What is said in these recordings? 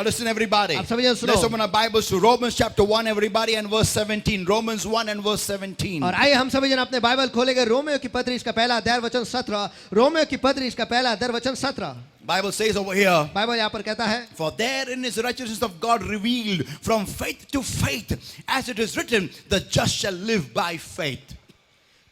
listen everybody. आप सभी जन सुनो। Let's open our Bibles to Romans chapter 1 everybody and verse 17. Romans 1 and verse 17. और आइए हम सभी जन अपने बाइबल खोलेंगे रोमियो की पत्री इसका पहला अध्याय वचन 17। रोमियो की पत्री इसका पहला अध्याय वचन 17। Bible says over here, Bible यहाँ पर कहता है, for therein is the righteousness of God revealed from faith to faith, as it is written, the just shall live by faith.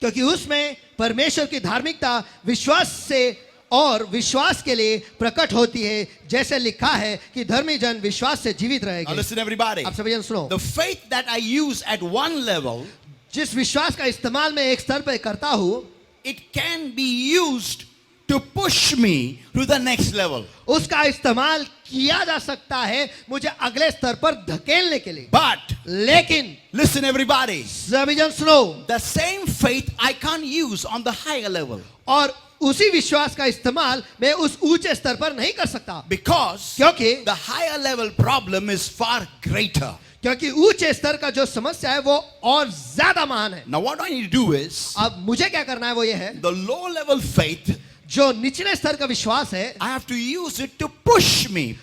क्योंकि उसमें परमेश्वर की धार्मिकता विश्वास से और विश्वास के लिए प्रकट होती है, जैसे लिखा है कि धर्मी जन विश्वास से जीवित Now रहेंगे। listen everybody. आप सभी जन सुनो। The faith that I use at one level, जिस विश्वास का इस्तेमाल मैं एक स्तर पर करता हूँ, it can be used to push me to the next level. उसका इस्तेमाल किया जा सकता है मुझे अगले स्तर पर धकेलने के लिए। But लेकिन listen everybody, सभी जन सुनो, the same faith I can't use on the higher level. और उसी विश्वास का इस्तेमाल मैं उस ऊंचे स्तर पर नहीं कर सकता, Because क्योंकि the higher level problem is far greater. क्योंकि ऊंचे स्तर का जो समस्या है वो और ज्यादा महान है। Now what I need to do is, अब मुझे क्या करना है वो ये है, the low level faith, जो निचले स्तर का विश्वास है, I have to use it to push me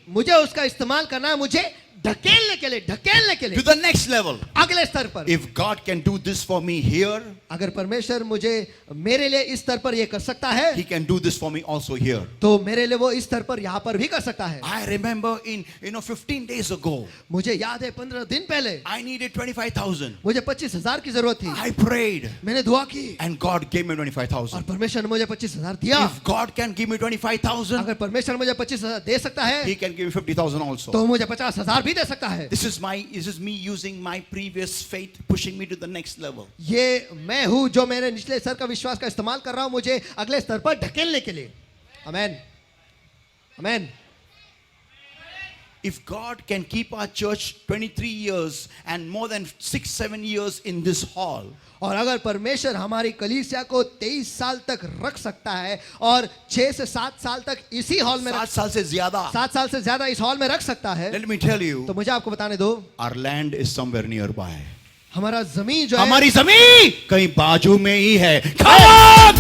मुझे उसका इस्तेमाल करना है, मुझे ढकेलने के लिए to the next level. अगले स्तर पर। If God can do this for me here, अगर परमेश्वर मुझे मेरे लिए इस स्तर पर ये कर सकता है, He can do this for me also here. तो मेरे लिए वो इस स्तर पर यहाँ पर भी कर सकता है। I remember 15 days ago, मुझे याद है 15 दिन पहले I needed 25,000. मुझे 25,000 की जरूरत थी। I prayed मैंने दुआ की and God gave me और 25,000. परमेश्वर ने मुझे 25,000 दिया। If God can give me 25,000, अगर परमेश्वर मुझे 25,000 दे सकता है, He can give me 50,000 also. तो मुझे 50,000 भी दे सकता है। This is me using my previous faith pushing me to the next level. ये मैं हूँ जो मेरे निचले स्तर का विश्वास का इस्तेमाल कर रहा हूँ मुझे अगले स्तर पर ढकेलने के लिए। आमेन, आमेन। If God can keep our church 23 years and more than 6-7 years in this hall, और अगर परमेश्वर हमारी कलीसिया को 23 साल तक रख सकता है और 6 से 7 साल तक इसी हॉल में 7 साल से ज्यादा, 7 साल से ज्यादा इस हॉल में रख सकता है, let me tell you, तो मुझे आपको बताने दो, our land is somewhere nearby. हमारा जमीन जो है, हमारी जमीन कहीं बाजू में ही है। Come on!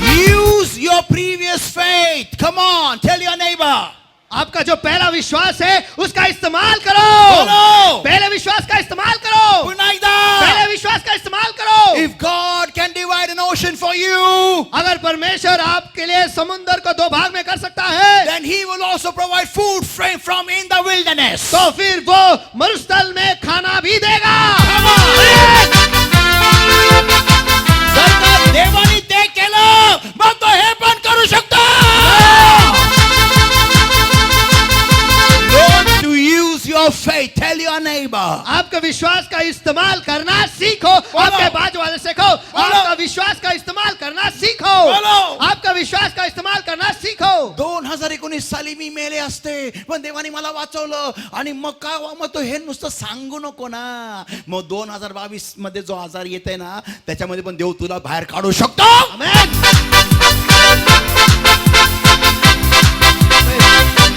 Use your previous faith. Come on, tell your neighbor. आपका जो पहला विश्वास है उसका इस्तेमाल करो। बोलो। पहले विश्वास का इस्तेमाल करो। Punaida. पहले विश्वास का इस्तेमाल करो। If God can divide an ocean for you, अगर परमेश्वर आपके लिए समुद्र को 2 भाग में कर सकता है, then He will also provide food from in the wilderness. तो फिर वो मरुस्थल में खाना भी देगा। Come on. जर का देवानी ते केलं मग तो हे पण करू शकतो. Learn to use your faith. Tell your neighbor. आपका विश्वास का इस्तेमाल करना सीखो। आपके बाजू वाले से कहो, आपका विश्वास का इस्तेमाल करना सीखो। आपका विश्वास का इस्तेमाल करना सीखो। 2019 साली मी मेले असते पण देवानी मला वाचवलं आणि मग काय मग तो हे नुसतं सांगू नको ना. मग 2022 मध्ये जो आजार येते ना त्याच्यामध्ये पण देव तुला बाहेर काढू शकतो. आमेन।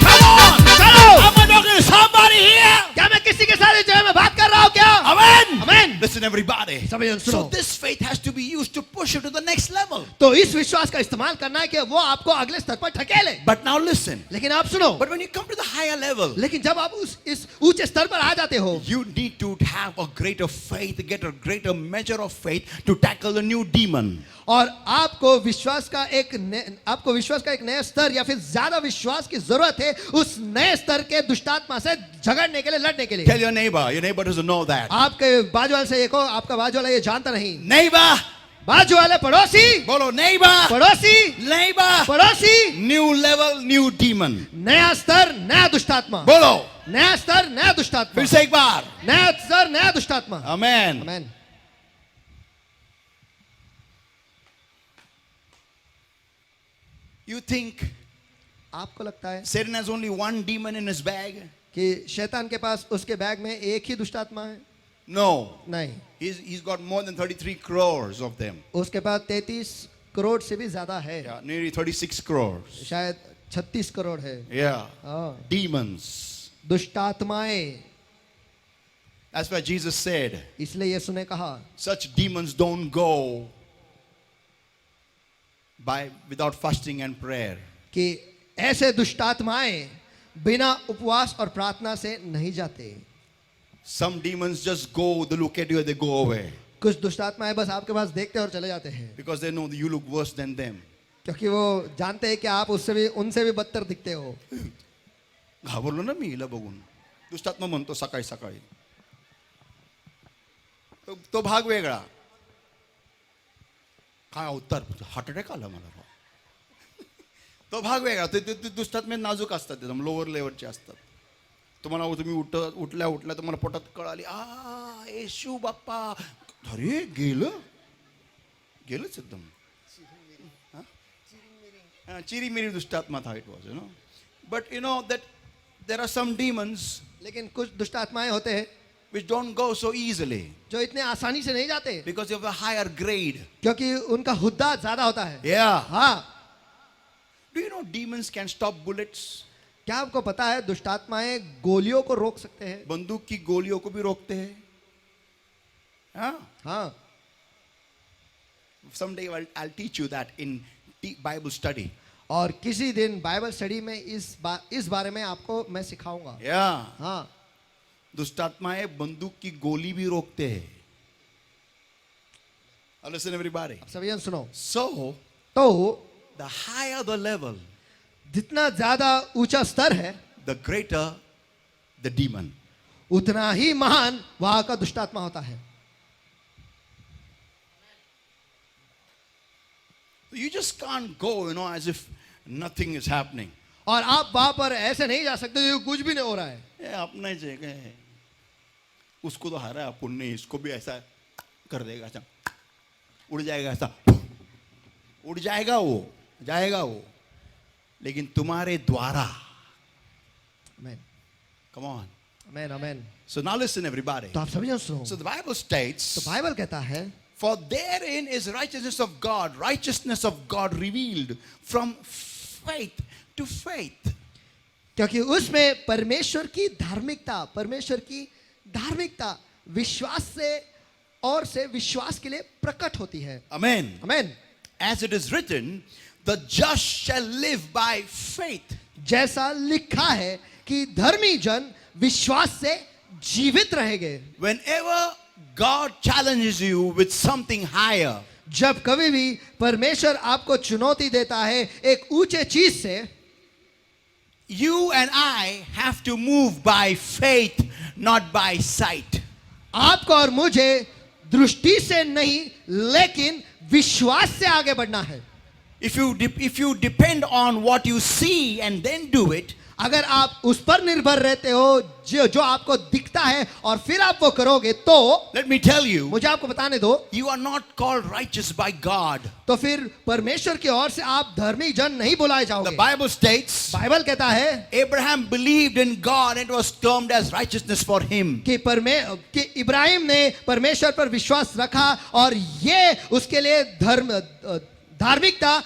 Come on. चलो। I'm talking to somebody here. क्या मैं किसी के साथ जो है मैं बात कर रहा हूँ क्या? Amen. आमेन। Listen everybody. सभी जन सुनो। So this faith has to be used to push you to the next level. तो इस विश्वास का इस्तेमाल करना है कि वो आपको अगले स्तर पर ढकेले। But now listen. लेकिन आप सुनो, But when you come to the higher level, लेकिन जब आप इस ऊंचे स्तर पर आ जाते हो, you need to have a greater faith, get a greater measure of faith to tackle the new demon. और आपको विश्वास का एक नया स्तर या फिर ज्यादा विश्वास की जरूरत है उस नए स्तर के दुष्टात्मा से झगड़ने के लिए, लड़ने के लिए। Tell your neighbor doesn't know that. आपके बाजू वाले से ये कहो, आपका बाजू वाला ये जानता नहीं। Neighbor, बाजू वाले पड़ोसी, बोलो neighbor, पड़ोसी, neighbor, पड़ोसी, new level, new demon. नया स्तर, नया दुष्टात्मा। बोलो, नया स्तर, नया दुष्टात्मा। फिर से एक बार. नया स्तर, नया दुष्टात्मा। Amen. आमेन। You think आपको लगता है Satan has only one demon in his bag? कि शैतान के पास उसके बैग में एक ही दुष्टात्मा है? No. नहीं, He's got more than 33 crores of them. उसके पास 33 करोड़ से भी ज्यादा है। Yeah, nearly 36 crores. शायद 36 करोड़ है। Yeah. हाँ, Demons. दुष्टात्माएं। That's why Jesus said, इसलिए यीशु ने कहा, such demons don't go without fasting and prayer. कि ऐसे दुष्टात्माएं बिना उपवास और प्रार्थना से नहीं जाते। Some demons just go, they look at you and they go away कुछ दुष्टात्माएं बस आपके पास देखते और चले जाते हैं, because they know that you look worse than them. क्योंकि वो जानते हैं कि आप उनसे भी बदतर दिखते हो। घाबरलो ना मी हिला बघून. दुष्टात्मा म्हणतो सकाळी सकाळी. तो भाग वेगळा. काय अवतार, हार्ट अटॅक आला मला. तो भाग वेगळा. ते दुष्टात्मे नाजूक असतात, एकदम लोअर लेवलचे असतात. तुम्हाला तुम्ही उठल्या तुम्हाला पोटात कळाली, येशू बाप्पा, अरे गेलंच एकदम. चिरीमिरी दुष्टात्मा था it was, but you know that there are some demons लेकिन कुछ दुष्टात्माएं होते हैं which don't go so easily जो इतने आसानी से नहीं जाते, because of a higher grade. क्योंकि उनका हुद्दा ज्यादा होता है। Yeah. हाँ, Do you know demons can stop bullets? क्या आपको पता है दुष्टात्माएं गोलियों को रोक सकते हैं? बंदूक की गोलियों को भी रोकते हैं. हाँ. हाँ, Someday I'll teach you that in Bible study. और किसी दिन बाइबल स्टडी में इस बारे में आपको मैं सिखाऊंगा। Yeah. हाँ, दुष्टात्माएं बंदूक की गोली भी रोकते हैं. Listen everybody. आप सभी जन सुनो। So तो the higher the level, जितना ज्यादा ऊंचा स्तर है, the greater the demon. उतना ही महान वहां का दुष्टात्मा होता है। You just can't go, as if nothing is happening. और आप वहां पर ऐसे नहीं जा सकते जो कुछ भी नहीं हो रहा है। ये अपना जगह है, उसको तो हारा अपन ने, इसको भी ऐसा कर देगा, ऐसा उड़ जाएगा, ऐसा उड़ जाएगा, वो जाएगा वो. लेकिन तुम्हारे द्वारा, आमेन, come on. Amen, amen. So now listen everybody. तो आप सभी जन सुनो। So the Bible states, तो बाइबल कहता है, for therein is righteousness of God revealed from faith to faith. क्योंकि उसमें परमेश्वर की धार्मिकता विश्वास से विश्वास के लिए प्रकट होती है। Amen. Amen. As it is written, the just shall live by faith. जैसा लिखा है कि धर्मी जन विश्वास से जीवित रहेंगे। Whenever God challenges you with something higher, जब कभी भी परमेश्वर आपको चुनौती देता है एक ऊंचे चीज से, you and I have to move by faith, not by sight. आपको और मुझे दृष्टि से नहीं लेकिन विश्वास से आगे बढ़ना है। If you depend on what you see and then do it, अगर आप उस पर निर्भर रहते हो जो आपको दिखता है और फिर आप वो करोगे, तो let me tell you, मुझे आपको बताने दो, you are not called righteous by God. तो फिर परमेश्वर की ओर से आप धर्मी जन नहीं बुलाए The जाओगे। Bible states, बाइबल कहता है Abraham believed in God and it was termed as righteousness for him. कि इब्राहिम ने परमेश्वर पर विश्वास रखा और ये उसके लिए धार्मिकता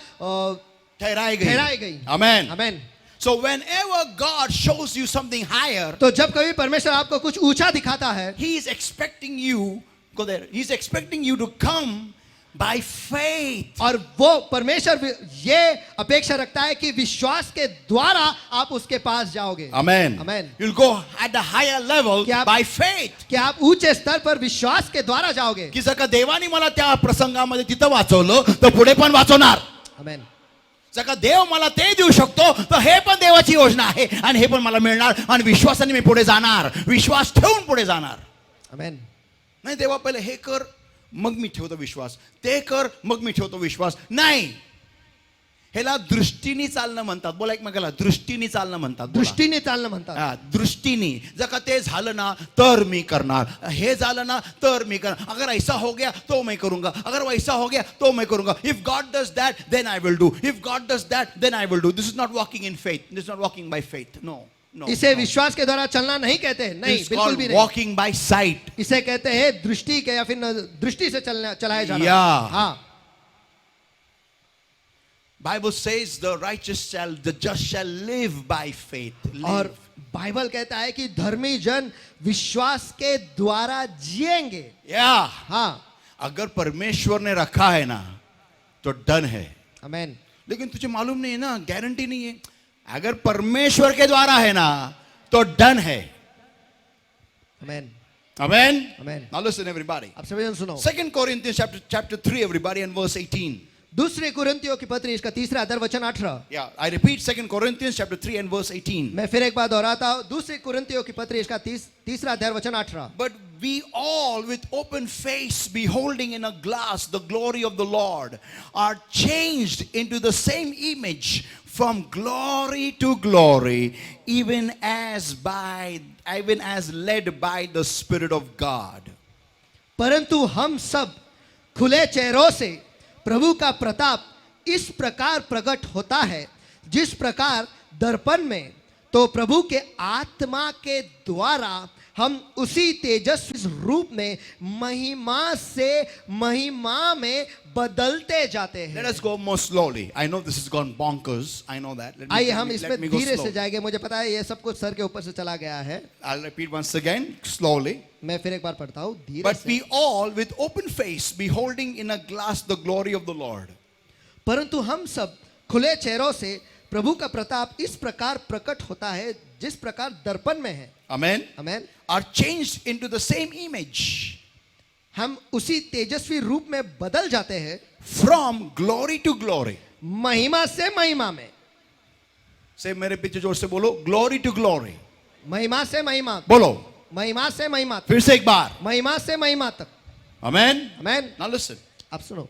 ठहराई गई. Amen. Amen. So whenever God shows you something higher, तो जब कभी परमेश्वर आपको कुछ ऊंचा दिखाता है, He is expecting you, go there, He is expecting you to come by faith. और वो परमेश्वर ये अपेक्षा रखता है कि विश्वास के द्वारा आप उसके पास जाओगे। Amen. Amen. You'll go at the higher level by faith. कि आप ऊंचे स्तर पर विश्वास के द्वारा जाओगे। की जर का देवानी मला त्या प्रसंगामध्ये तिथं वाचवलं तर पुढे पण वाचवणार. आमेन। जर का देव मला ते देऊ शकतो तर हे पण देवाची योजना आहे आणि हे पण मला मिळणार आणि विश्वासाने मी पुढे जाणार, विश्वास ठेवून पुढे जाणार. आमेन। नाही देवा पहिले हे कर मग मी ठेवतो विश्वास, ते कर मग मी ठेवतो विश्वास नाही. ह्याला दृष्टीने चालणं म्हणतात. बोला एकमेकाला, दृष्टीने चालणं म्हणतात. दृष्टीने चालणं म्हणतात. दृष्टीने. जर का ते झालं ना तर मी करणार, हे झालं ना तर मी करणार, अगर ऐसा हो गया तो मैं करूंगा, अगर वैसा हो गया तो मैं करूंगा. If God does that then I will do, if God does that then I will do. This is not walking in faith, this is not walking by faith. No. इसे विश्वास के द्वारा चलना नहीं कहते, नहीं, बिल्कुल भी नहीं. Walking by site. इसे कहते हैं दृष्टि के या फिर दृष्टि से चलाया जाना. हाँ. Bible says the just shall live by faith. और बाइबल कहता है कि धर्मी जन विश्वास के द्वारा जिएंगे. हाँ. अगर परमेश्वर ने रखा है ना तो डन है. आमेन. लेकिन तुझे मालूम नहीं है ना, गारंटी नहीं है। अगर परमेश्वर के द्वारा है ना तो डन है। आमेन, Amen. आमेन। Now listen everybody. अब सभी जन सुनो। 2 Corinthians chapter 3 everybody and verse 18. दूसरे कुरिन्थियों की पत्री इसका तीसरा अध्याय वचन 18। Yeah, I repeat 2 Corinthians chapter 3 and verse 18. मैं फिर एक बार दोहराता हूँ, दूसरे कुरिन्थियों की पत्री इसका तीसरा अध्याय वचन 18। But we all with open face beholding in a glass the glory of the Lord are changed into the same image from glory to glory, even as led by the Spirit of God. परंतु हम सब खुले चेहरों से प्रभु का प्रताप इस प्रकार प्रकट होता है, जिस प्रकार दर्पण में, तो प्रभु के आत्मा के द्वारा हम उसी तेजस्वी रूप में महिमा से महिमा में बदलते जाते Let हैं। us go more slowly. I know this has gone bonkers. I know that. आइए हम Let इसमें me go धीरे slow. से जाएंगे, मुझे पता है ये सब कुछ सर के ऊपर से चला गया है। I'll repeat once again slowly. मैं फिर एक बार पढ़ता हूँ धीरे But से। we all with open face beholding in a glass the glory of the Lord परंतु हम सब खुले चेहरों से प्रभु का प्रताप इस प्रकार प्रकट होता है, जिस प्रकार दर्पण में है। Amen. Amen. Are changed into the same image हम उसी तेजस्वी रूप में बदल जाते हैं, from glory to glory. महिमा से महिमा में। Say मेरे पीछे जोर से बोलो, glory to glory. महिमा से महिमा, बोलो महिमा से महिमा तक, फिर से एक बार. महिमा से महिमा तक। Amen. आमेन। Now listen. अब सुनो,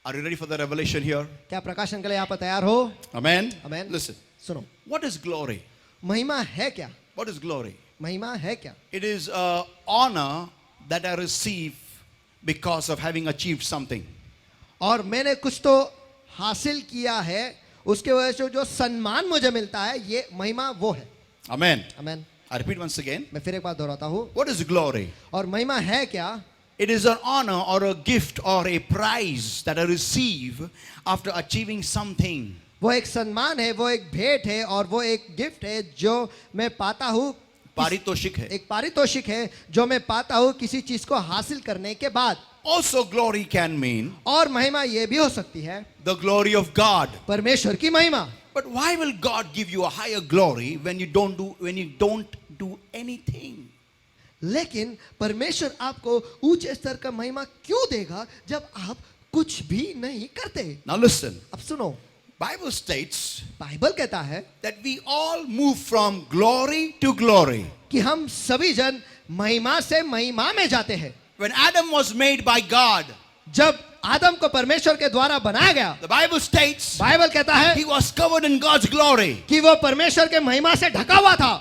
Are you ready for the revelation here? क्या प्रकाशन के लिए यहाँ पर तैयार हो? Amen. आमेन। Listen. सुनो, What is glory? महिमा है क्या? What is glory? महिमा है क्या? It is honor that I receive because of having achieved something. और मैंने कुछ तो हासिल किया है, उसके वजह से जो सम्मान मुझे मिलता है, ये महिमा वो है। Amen. Amen. I repeat once again. मैं फिर एक बार दोहराता हूँ, What is glory? और महिमा है क्या? It is an honor or a gift or a prize that I receive after achieving something. वो एक सम्मान है, वो एक भेंट है, और वो एक गिफ्ट है जो मैं पाता हूँ, पारितोषिक है. एक पारितोषिक है जो मैं पाता हूँ किसी चीज को हासिल करने के बाद। Also glory can mean और महिमा ये भी हो सकती है the glory of God. परमेश्वर की महिमा। But why will God give you a higher glory when you don't do anything? लेकिन परमेश्वर आपको ऊंचे स्तर का महिमा क्यों देगा जब आप कुछ भी नहीं करते? Now listen. अब सुनो, Bible states बाइबल कहता है that we all move from glory to glory. कि हम सभी जन महिमा से महिमा में जाते हैं। When Adam was made by God, जब आदम को परमेश्वर के द्वारा बनाया गया, the Bible states बाइबल कहता है he was covered in God's glory. कि वो परमेश्वर के महिमा से ढका हुआ था।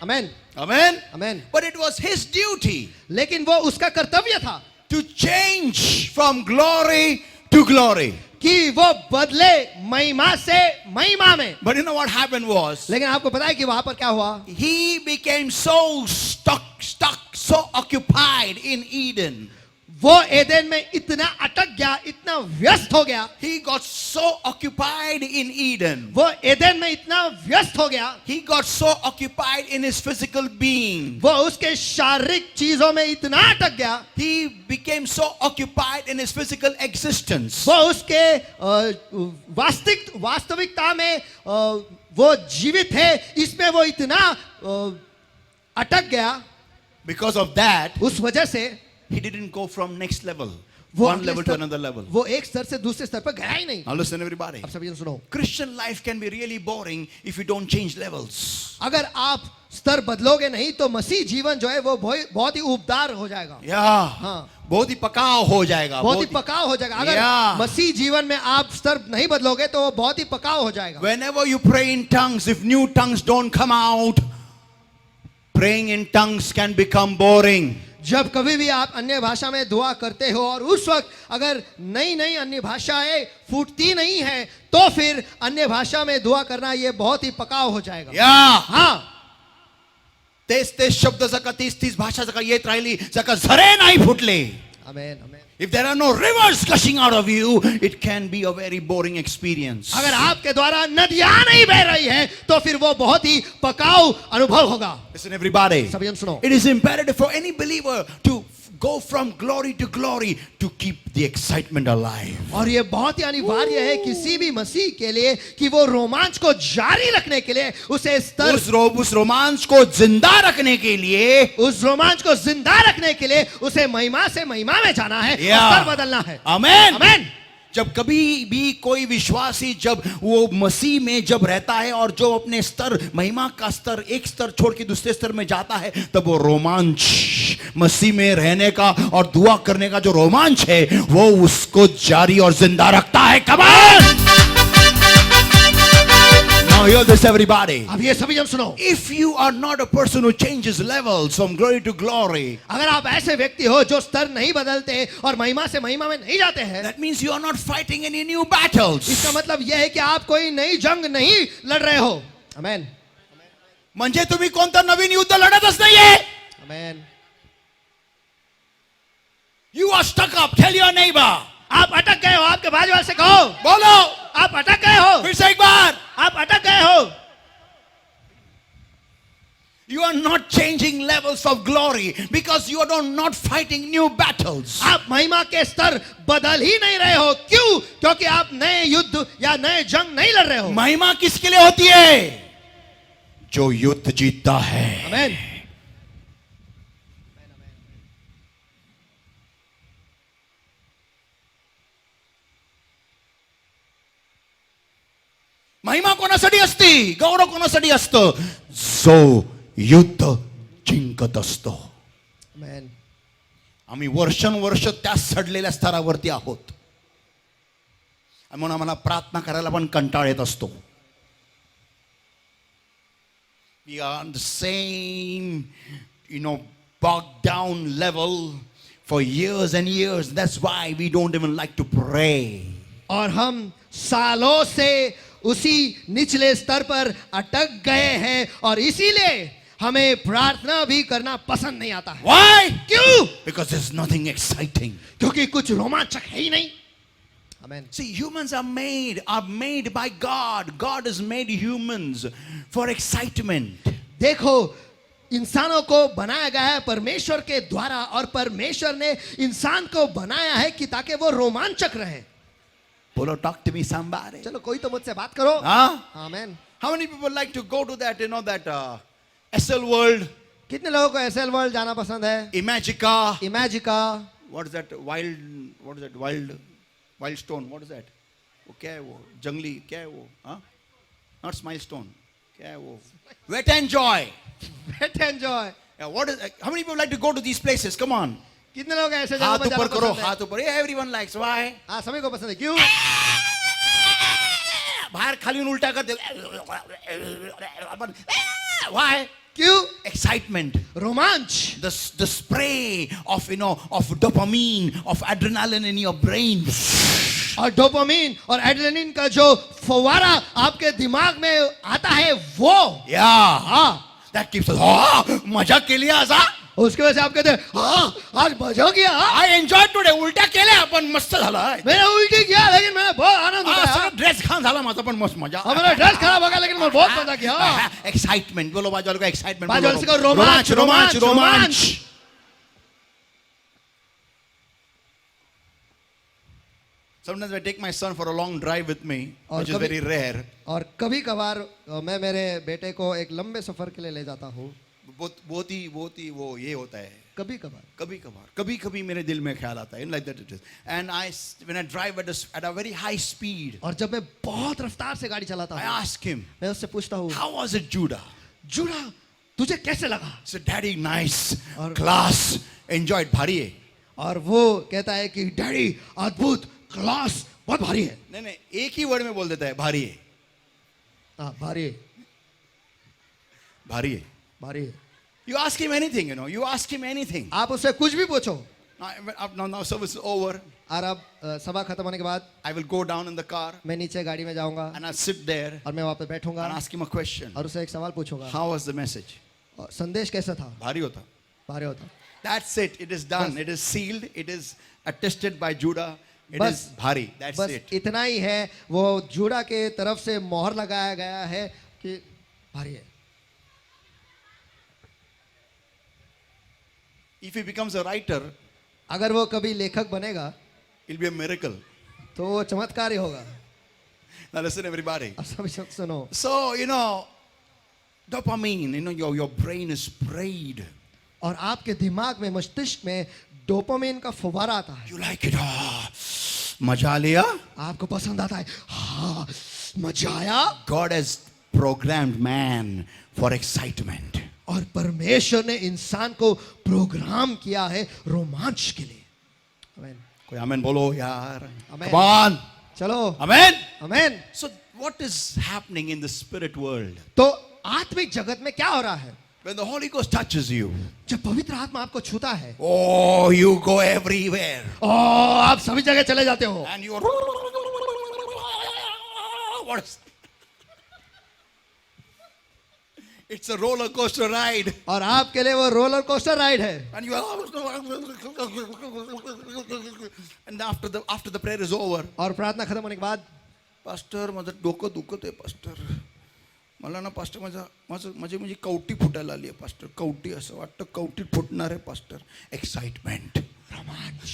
आमेन, Amen. Amen. But it was his duty लेकिन वो उसका कर्तव्य था to change from glory to glory. कि वो बदले महिमा से महिमा में। But you know what happened was लेकिन आपको पता है कि वहां पर क्या हुआ? he became so stuck, so occupied in Eden. वो एदेन में इतना अटक गया, इतना व्यस्त हो गया। He got so occupied in Eden. वो एदेन में इतना व्यस्त हो गया, He got so occupied in his physical being. वो उसके शारीरिक चीजों में इतना अटक गया, He became so occupied in his physical existence. वो उसके वास्तविकता में वो जीवित है, इसमें वो इतना अटक गया। Because of that, उस वजह से he didn't go from next level, वो one अगले level to स्तर- another level. वो एक स्तर से दूसरे स्तर पर गया ही नहीं। Now listen everybody. अब सभी जन सुनो, Christian life can be really boring if you don't change levels. अगर आप स्तर बदलोगे नहीं तो मसीह जीवन जो है वो बहुत ही उपदार हो जाएगा, Yeah. हाँ, बहुत ही पकाव हो जाएगा. बहुत ही पकाव हो जाएगा। अगर Yeah. मसीह जीवन में आप स्तर नहीं बदलोगे तो वो बहुत ही पकाव हो जाएगा। Whenever you pray in tongues, if new tongues don't come out, praying in tongues can become boring. जब कभी भी आप अन्य भाषा में दुआ करते हो और उस वक्त अगर नई नई अन्य भाषाएं फूटती नहीं है तो फिर अन्य भाषा में दुआ करना ये बहुत ही पकाव हो जाएगा। Yeah. हाँ, तेच शब्द जका 30 भाषा जका येत राहिली जका झरे नाही फुटले. आमेन आमेन। If there are no rivers gushing out of you, it can be a very boring experience. अगर आपके द्वारा नदियां नहीं बह रही है तो फिर वो बहुत ही पकाऊ अनुभव होगा। Listen, everybody. सभी जन सुनो। It is imperative for any believer to go from glory to glory to keep the excitement alive. और ये बहुत ही अनिवार्य है किसी भी मसीह के लिए कि वो रोमांच को जारी रखने के लिए उसे स्तर उस रोमांच को जिंदा रखने के लिए, उस रोमांच को जिंदा रखने के लिए उसे महिमा से महिमा में जाना है, स्तर बदलना है। आमेन आमेन। जब कभी भी कोई विश्वासी जब वो मसीह में जब रहता है और जो अपने स्तर महिमा का स्तर एक स्तर छोड़ के दूसरे स्तर में जाता है, तब वो रोमांच मसीह में रहने का और दुआ करने का जो रोमांच है वो उसको जारी और जिंदा रखता है। Come on, now hear this everybody. अब ये सभी जन सुनो। If you are not a person who changes levels from glory to glory, अगर आप ऐसे व्यक्ति हो जो स्तर नहीं बदलते और महिमा से महिमा में नहीं जाते हैं, that means you are not fighting any new battles. इसका मतलब यह है कि आप कोई नई जंग नहीं लड़ रहे हो। आमेन म्हणजे तुम्ही कोणतं नवीन युद्ध लढतच नाहीये. आमेन। You are stuck up. Tell your neighbor. आप अटक गए हो, आपके बाजू वाले से कहो, बोलो, आप अटक गए हो, फिर से एक बार. आप अटक गए हो। You are not changing levels of glory because you are not fighting new battles. आप महिमा के स्तर बदल ही नहीं रहे हो। क्यों? क्योंकि आप नए युद्ध या नए जंग नहीं लड़ रहे हो। महिमा किसके लिए होती है? जो युद्ध जीतता है। आमेन। महिमा कोणासाठी असती? गौरव कोणासाठी असतं? जो युद्ध जिंकत असतो. आमेन। आम्ही वर्षानुवर्ष त्या सडलेल्या स्तरावरती आहोत. म्हणून आम्हाला प्रार्थना करायला पण कंटाळ येत असतो. We are on the same, bogged down level for years and years. That's why we don't even like to pray. और हम सालों से उसी निचले स्तर पर अटक गए हैं और इसीलिए हमें प्रार्थना भी करना पसंद नहीं आता है। Why? क्यों? Because there's nothing exciting. क्योंकि कुछ रोमांचक है ही नहीं। Amen. See, humans are made by God. God has made humans for excitement. देखो, इंसानों को बनाया गया है परमेश्वर के द्वारा और परमेश्वर ने इंसान को बनाया है कि ताकि वो रोमांचक रहे। बोलो, talk to me somebody. चलो कोई तो मुझसे बात करो। Huh? Amen. How many people like to go to that, that SL World, कितने लोगों को एसएल वर्ल्ड जाना पसंद है? Imagica? Imagica. What is that? Wild stone. What is that? वो क्या है वो? जंगली क्या है वो? हाँ? Not smile stone. क्या है वो? Wet and Joy. Wet and Joy। Yeah, what is? How many people like to go to these places? Come on. कितने लोग ऐसे जगह हाथ पर जाना ऊपर करो, पसंद है? हाथ ऊपर. Yeah, everyone likes. Why? हाँ, सभी को पसंद है। क्यों? बाहर खाली उल्टा कर दे. Why? क्यों? Excitement. रोमांच। The spray of of dopamine, of adrenaline in your brain. और डोपामिन और एड्रेनलिन का जो फव्वारा आपके दिमाग में आता है वो। Yeah. हाँ, That keeps us. मजा के लिए आजा. उसके वजह से आप कहते हैं हाँ आज मजा किया। I enjoyed today. उलटा केले आपण मस्त झाला. मैंने उल्टी किया लेकिन मैंने बहुत आनंद उठाया। ड्रेस खान झाला माझा पण मस्त मजा. हमारा ड्रेस खराब हो गया लेकिन मैं बहुत मजा किया। एक्साइटमेंट बोलो बाजू वाले को एक्साइटमेंट बाजू वाले को रोमांच, रोमांच, रोमांच। Sometimes I take my son for a long drive with me, और which is कभी- very rare. और कभी कभार मैं मेरे बेटे को एक लंबे सफर के लिए ले जाता हूँ। बहुत ही वो ये होता है. कभी कभार कभी मेरे दिल में ख्याल आता है. Like that it is. And when I drive at a very high speed, और जब मैं बहुत रफ्तार से गाड़ी चलाता I हूँ ask him, मैं उससे पूछता हूँ how was it, Judah? जुड़ा तुझे कैसे लगा? I said, Daddy, nice, और- class, enjoyed, भारी है. और वो कहता है कि डैडी अद्भुत, क्लास, बहुत भारी है। नहीं एक ही वर्ड में बोल देता है, भारी है. हाँ भारी है, भारी है. भारी है। You ask him anything, you ask him anything. आप उससे कुछ भी पूछो। Now service is over. और अब सभा खत्म होने के बाद I will go down in the car मैं नीचे गाड़ी में जाऊंगा and I'll sit there और मैं वहाँ पे बैठूंगा and ask him a question. और उससे एक सवाल पूछूंगा। How was the message? और संदेश कैसा था? भारी होता. भारी होता। That's it. It is done. It is sealed. It is attested by Judah. It बस- is bhari. That's बस it. इतना ही है, वो जूड़ा के तरफ से मोहर लगाया गया है कि भारी है। If he becomes a writer, अगर वो कभी लेखक बनेगा it'll be a miracle. तो वो चमत्कार ही होगा। Now listen, everybody. अब सभी सब सुनो। So, dopamine, your brain is sprayed. और आपके दिमाग में, मस्तिष्क में डोपामिन का फुवारा आता है। You like it. मजा लिया? आपको पसंद आता है, हाँ मजा आया। God has programmed man for excitement. और परमेश्वर ने इंसान को प्रोग्राम किया है रोमांच के लिए। आमीन। कोई amen बोलो यार. Amen. Come on. चलो Amen. आमीन। So what is happening in the spirit world? तो आत्मिक जगत में क्या हो रहा है? When the Holy Ghost touches you, जब पवित्र आत्मा आपको छूता है, oh, you go everywhere. आप सभी जगह चले जाते हो। And you are. What is. It's a roller coaster ride. और आपके लिए वो रोलर कोस्टर राइड है। And you are. And after the prayer is over, और प्रार्थना खत्म होने के बाद, पास्टर माझं डोकं दुखत आहे पास्टर, मला ना पास्टर माझी कवटी फुटायला आली आहे पास्टर, कवटी असं वाटतं कवटी फुटणार आहे पास्टर. एक्साइटमेंट, रोमांच,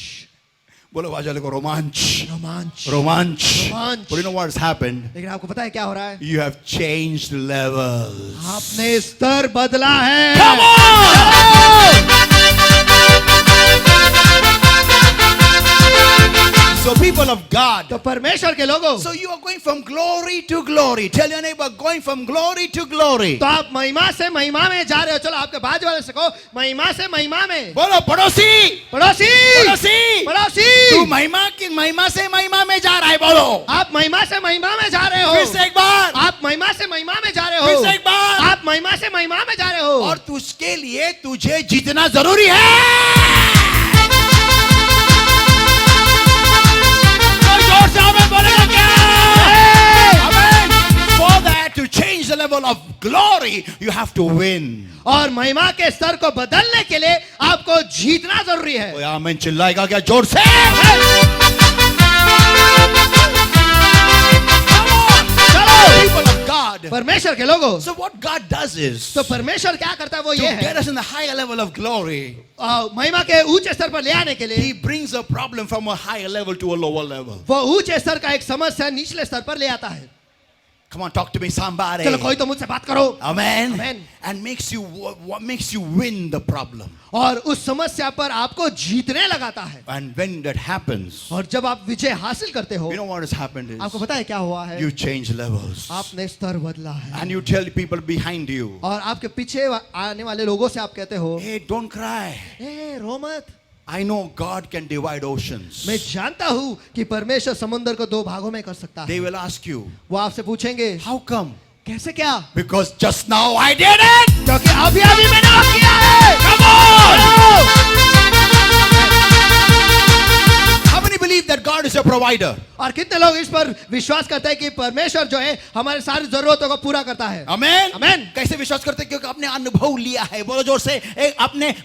बोलो वाजाले को रोमांच, रोमांच, रोमांच. रोमांच। But you know what's happened? लेकिन आपको पता है क्या हो रहा है? You have changed levels. आपने स्तर बदला है। Come on! So people of God, तो परमेश्वर के लोगों, so you are going from glory to glory. Tell your neighbor, going from glory to glory. तो आप महिमा से महिमा में जा रहे हो। चलो आपके बाजू वाले से कहो, महिमा से महिमा में। बोलो पड़ोसी, पड़ोसी, पड़ोसी, पड़ोसी, तू महिमा से महिमा में जा रहा है. बोलो आप महिमा से महिमा में जा रहे हो। फिर से एक बार, आप महिमा से महिमा में जा रहे हो। फिर से एक बार. आप महिमा से महिमा में जा रहे हो। और उसके लिए तुझे जीतना जरूरी है. जोर से आमीन बोलेगा क्या? Amen. For that to change the level of glory, you have to win. और महिमा के स्तर को बदलने के लिए आपको जीतना जरूरी है। कोई आमीन चिल्लाएगा क्या जोर से? People of God. परमेश्वर के लोगों, So what God does is तो परमेश्वर क्या करता है वो to ये get है, us in the higher level of glory, महिमा के ऊंचे स्तर पर ले आने के लिए He brings a problem from a higher level to a lower level. वो ऊंचे स्तर का एक समस्या निचले स्तर पर ले आता है। Come on, talk to me, somebody. चलो कोई तो मुझसे बात करो। Amen. Amen. And makes you what makes you win the problem. और उस समस्या पर आपको जीतने लगाता है। And when that happens, और जब आप विजय हासिल करते हो, you know what has happened is आपको पता है क्या हुआ है? you change levels. आपने स्तर बदला है। And you tell people behind you, और आपके पीछे आने वाले लोगों से आप कहते हो, hey, don't cry. ए रो मत। I know God can divide oceans. मैं जानता हूँ कि परमेश्वर समुद्र को दो भागों में कर सकता They है। will ask you, वो आपसे पूछेंगे, how come? कैसे क्या? Because just now I did it. क्योंकि अभी अभी मैंने वो किया है। Come on! How many believe that God is a provider? और कितने लोग इस पर विश्वास करते हैं कि परमेश्वर जो है हमारे सारी जरूरतों को पूरा करता है? Amen. Amen. कैसे विश्वास करते हैं? क्योंकि आपने अनुभव लिया है. बोलो जोर से.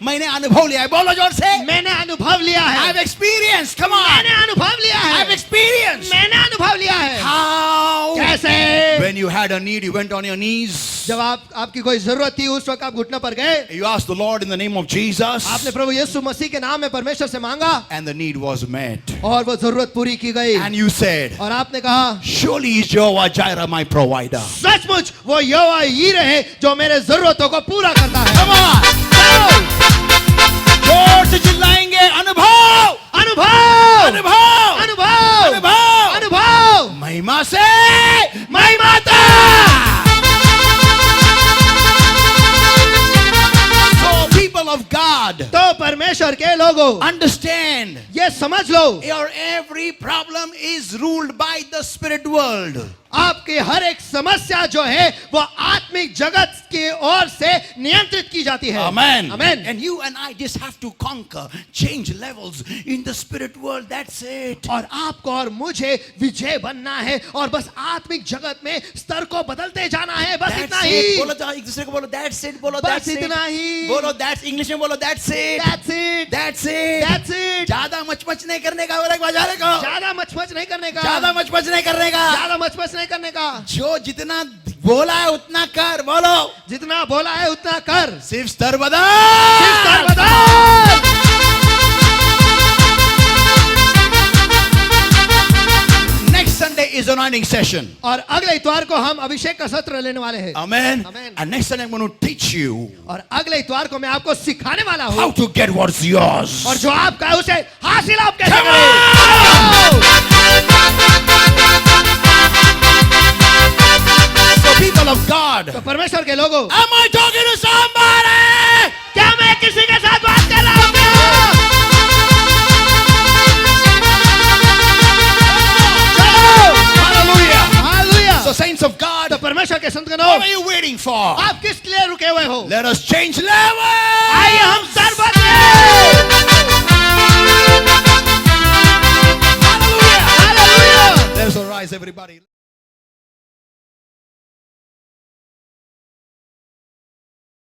मैंने अनुभव लिया है. बोलो जोर से. मैंने अनुभव लिया है। I've experienced. Come on. मैंने अनुभव लिया है। I've experienced. मैंने अनुभव लिया है। How? कैसे? When you had a need, you went on your knees. जब आपकी कोई जरूरत थी, उस वक्त आप घुटने पर गए। You asked the Lord in the name of Jesus. आपने प्रभु यीशु मसीह के नाम में परमेश्वर से मांगा। And the need was met. और वो जरूरत पूरी की गई। And you said, और आपने कहा, surely is Jehovah Jireh my provider. सचमुच वो यहोवा ही रहे जो मेरे जरूरतों को पूरा करता है। Come on. जोर से चिल्लाएंगे अनुभव. अनुभव, अनुभव. अनुभव, अनुभव. अनुभव, महिमा से महिमा तक. So people of God, तो परमेश्वर के लोगों, understand ये समझ लो, your every problem is ruled by the spirit world. आपकी हर एक समस्या जो है वो आत्मिक जगत की ओर से नियंत्रित की जाती है। Amen. Amen. And you and I just have to conquer, change levels in the spirit world. That's it. और आपको और मुझे विजय बनना है और बस आत्मिक जगत में स्तर को बदलते जाना है, बस That's इतना it. ही। बोलो तो एक दूसरे को बोलो that's it. बोलो बस that's it. इतना ही। बोलो that's इंग्लिश में बोलो that's it. That's it. That's it. That's it. ज्यादा मचमच नहीं करने का, बोला एक बाजार को। ज्यादा मचमच नहीं करने का। ज्यादा मचमच नहीं करने का। ज्यादा मचमच नहीं करने का। जो जितना बोला है उतना कर, बोलो। जितना बोला है उतना कर। सिर्फ स्तर बदल। सिर्फ स्तर बदल। Next Sunday is anointing session. और अगले इतवार को हम अभिषेक का सत्र लेने वाले हैं। Amen. Amen. And next Sunday I'm going to teach you और अगले इतवार को मैं आपको सिखाने वाला हूँ how to get what's yours. और जो आपका है उसे हासिल आप कैसे Come करें। So people of God, तो परमेश्वर के लोगों, am I talking to somebody? क्या मैं किसी के साथ बात कर रहा हूँ क्या? Hallelujah. Hallelujah. So saints of God, तो परमेश्वर के संतगणों, what are you waiting for? आप किस लिए रुके हुए हो? Let us change level. आइए हम सर बदलें। Hallelujah. Hallelujah. Let's all rise everybody.